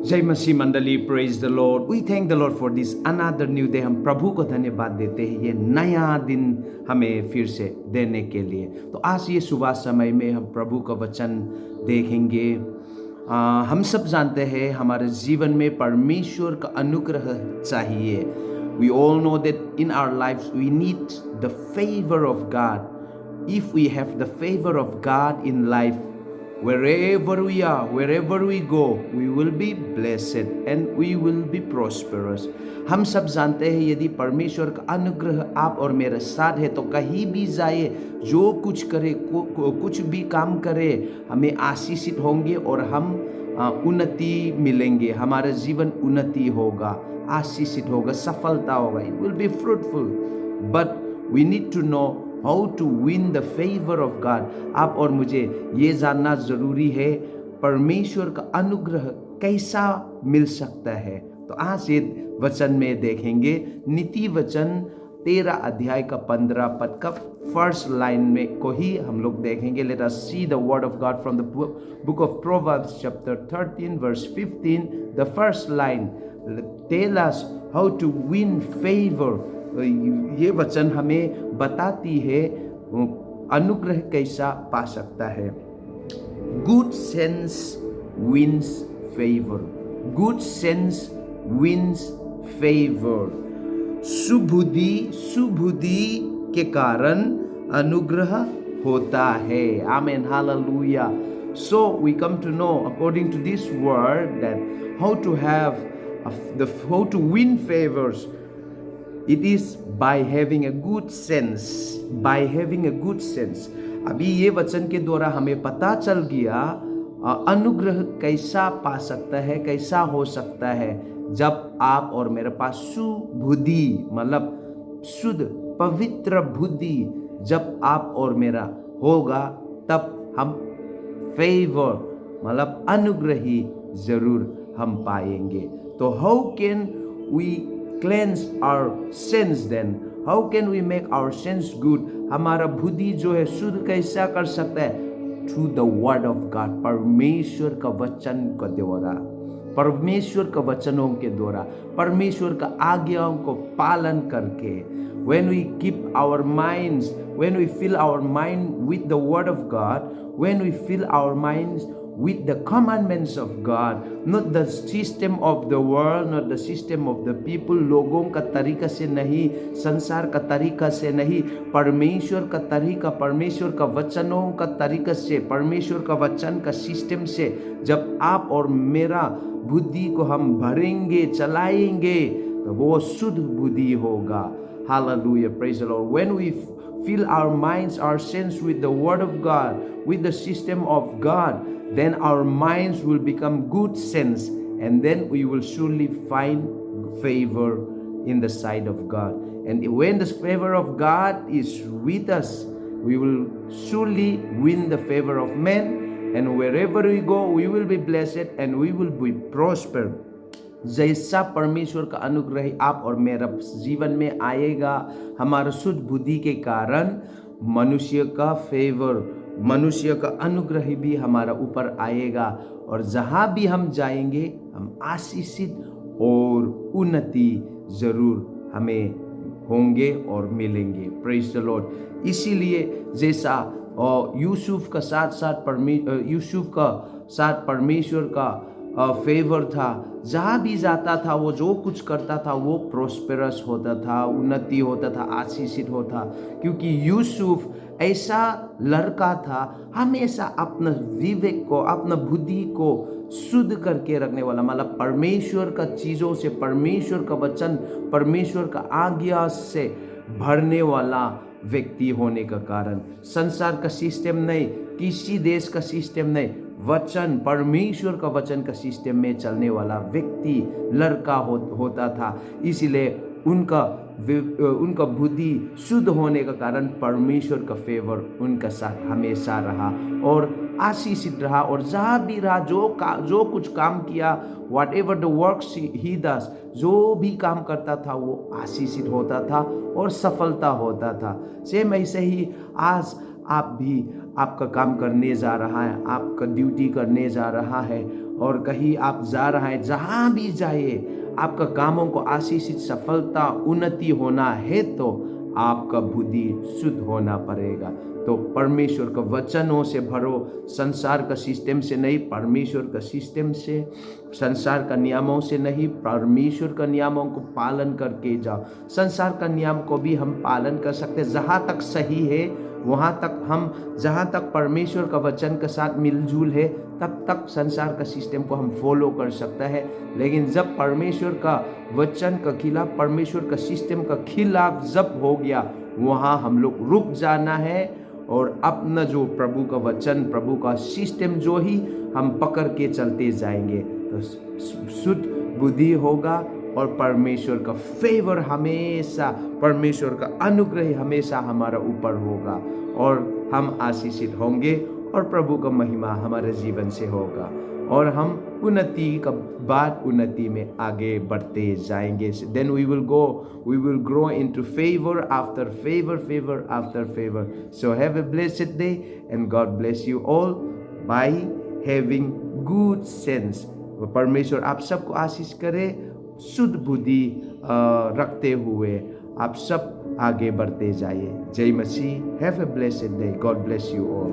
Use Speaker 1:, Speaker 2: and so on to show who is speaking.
Speaker 1: जय मसीह मंडली, praise the lord. We thank the lord for this another new day. हम प्रभु को धन्यवाद देते हैं ये नया दिन हमें फिर से देने के लिए। तो आज ये सुबह समय में हम प्रभु का वचन देखेंगे। हम सब जानते हैं हमारे जीवन में परमेश्वर का अनुग्रह चाहिए। We all know that in our lives we need the favour of God. If we have the favour of God in life, wherever we are, wherever we go, we will be blessed and we will be prosperous. हम सब जानते हैं यदि परमेश्वर का अनुग्रह आप और मेरे साथ है तो कहीं भी जाए, जो कुछ करे, कुछ भी काम करे, हमें आशीषित होंगे और हम उन्नति मिलेंगे। हमारा जीवन उन्नति होगा, आशीषित होगा, सफलता होगा। It will be fruitful, but we need to know how to win the favor of God. आप और मुझे ये जानना जरूरी है परमेश्वर का अनुग्रह कैसा मिल सकता है। तो आज ये वचन में देखेंगे नीति वचन 13 अध्याय का 15 पद का फर्स्ट लाइन में को ही हम लोग देखेंगे। Let us see the word of God from the book of Proverbs chapter 13 verse 15। The first line tell us how to win favour. ये वचन हमें बताती है अनुग्रह कैसा पा सकता है। Good sense wins favour. Good sense wins favour. सुबुद्धि के कारण अनुग्रह होता है। आमेन, hallelujah. So we come to know according to this word that how to win favors. It is by having a good sense. By having a good sense. अभी ये वचन के द्वारा हमें पता चल गया अनुग्रह कैसा पा सकता है, कैसा हो सकता है जब आप और मेरे पास सुबुद्धि मतलब शुद्ध पवित्र बुद्धि जब आप और मेरा होगा, तब हम फेवर मतलब अनुग्रह ही जरूर हम पाएंगे। तो how can we cleanse our sins then? How can we make our sins good? हमारा बुद्धि जो है शुद्ध कैसा कर सकता है? Through the word of God. परमेश्वर का वचन के द्वारा, परमेश्वर का वचनों के द्वारा, परमेश्वर का आज्ञाओं को पालन करके। When we keep our minds, when we fill our mind with the word of God, when we fill our minds with the commandments of God, not the system of the world, not the system of the people, लोगों का तरीका से नहीं, संसार का तरीका से नहीं, परमेश्वर का तरीका, परमेश्वर का वचनों का तरीका से, परमेश्वर का वचन का सिस्टम से जब आप और मेरा बुद्धि को हम भरेंगे, चलाएंगे, तो वो शुद्ध बुद्धि होगा। Hallelujah, praise the Lord. When we fill our minds, our sense with the word of God, with the system of God, then our minds will become good sense, and then we will surely find favor in the sight of God. And when the favor of God is with us, we will surely win the favor of men, and wherever we go, we will be blessed and we will be prospered. जैसा परमेश्वर का अनुग्रह आप और मेरा जीवन में आएगा, हमारा शुद्ध बुद्धि के कारण मनुष्य का फेवर, मनुष्य का अनुग्रह भी हमारा ऊपर आएगा, और जहाँ भी हम जाएंगे हम आशीषित और उन्नति जरूर हमें होंगे और मिलेंगे। Praise the Lord. इसीलिए जैसा यूसुफ का साथ परमेश्वर का फेवर था, जहाँ भी जाता था वो जो कुछ करता था वो प्रोस्पेरस होता था, उन्नति होता था, आशीषित होता, क्योंकि यूसुफ ऐसा लड़का था हमेशा अपना विवेक को, अपना बुद्धि को शुद्ध करके रखने वाला, मतलब परमेश्वर का चीज़ों से, परमेश्वर का वचन, परमेश्वर का आज्ञा से भरने वाला व्यक्ति होने का कारण, संसार का सिस्टम नहीं, किसी देश का सिस्टम नहीं, वचन, परमेश्वर का वचन का सिस्टम में चलने वाला व्यक्ति लड़का होता था। इसीलिए उनका बुद्धि शुद्ध होने का कारण परमेश्वर का फेवर उनका साथ हमेशा रहा और आशीषित रहा, और जहाँ भी रहा, जो कुछ काम किया, what ever the works he does, जो भी काम करता था वो आशीषित होता था और सफलता होता था। सेम ऐसे ही आज आप भी आपका काम करने जा रहा है, आपका ड्यूटी करने जा रहा है, और कहीं आप जा रहा है, जहाँ भी जाइए आपका कामों को आशीषित, सफलता, उन्नति होना है तो आपका बुद्धि शुद्ध होना पड़ेगा। तो परमेश्वर का वचनों से भरो, संसार का सिस्टम से नहीं, परमेश्वर का सिस्टम से, संसार का नियमों से नहीं, परमेश्वर का नियमों को पालन करके जाओ। संसार का नियम को भी हम पालन कर सकते, जहाँ तक सही है वहाँ तक हम, जहाँ तक परमेश्वर का वचन के साथ मिलजुल है तब तक संसार का सिस्टम को हम फॉलो कर सकते हैं। लेकिन जब परमेश्वर का वचन का खिलाफ, परमेश्वर का सिस्टम का खिलाफ जब हो गया, वहाँ हम लोग रुक जाना है और अपना जो प्रभु का वचन, प्रभु का सिस्टम जो ही हम पकड़ के चलते जाएंगे तो शुद्ध बुद्धि होगा और परमेश्वर का फेवर हमेशा, परमेश्वर का अनुग्रह हमेशा हमारा ऊपर होगा और हम आशीषित होंगे और प्रभु का महिमा हमारे जीवन से होगा और हम उन्नति का बाद उन्नति में आगे बढ़ते जाएंगे। Then we will grow into favour after favour, favour after favour. So have a blessed day and God bless you all by having good sense. परमेश्वर आप सबको आशीष करे, शुद्ध बुद्धि रखते हुए आप सब आगे बढ़ते जाइए। जय मसीह। Have a blessed day. God bless you all.